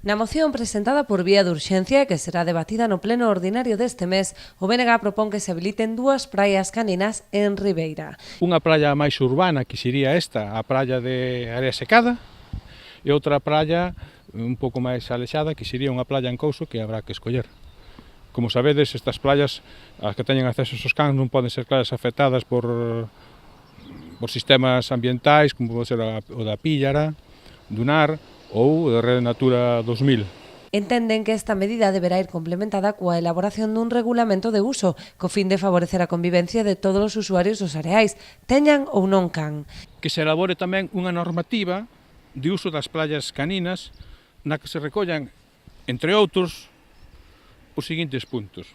Na moción presentada por vía de urxencia que será debatida no pleno ordinario deste mes, o BNG propón que se habiliten dúas praias caninas en Ribeira. Unha praia máis urbana, que sería esta, a praia de Area Secada, e outra praia un pouco máis alexada, que sería unha praia en Couso que habrá que escoller. Como sabedes, estas praias, as que teñen acceso aos cans, non poden ser claras afectadas por sistemas ambientais, como pode ser o da Píllara, Dunar ou da Rede Natura 2000. Entenden que esta medida deberá ir complementada coa elaboración dun regulamento de uso, co fin de favorecer a convivencia de todos os usuarios dos areais, teñan ou non can. Que se elabore tamén unha normativa de uso das praias caninas na que se recollan, entre outros, os seguintes puntos.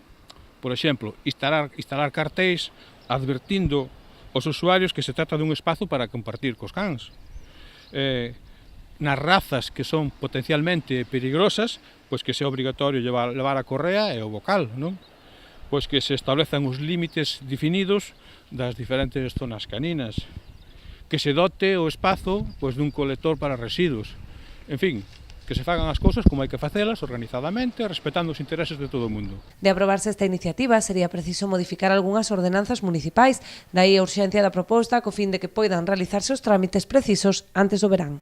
Por exemplo, instalar cartéis advertindo aos usuarios que se trata dun espazo para compartir cos cans. Nas razas que son potencialmente peligrosas, pois que sea obrigatorio levar a correa e o bocal, non? Pois que se establezan os límites definidos das diferentes zonas caninas, que se dote o espazo pois dun colector para residuos. En fin, que se fagan as cousas como hai que facelas, organizadamente, respetando os intereses de todo o mundo. De aprobarse esta iniciativa, sería preciso modificar algunhas ordenanzas municipais, dai a urxencia da proposta co fin de que poidan realizarse os trámites precisos antes do verán.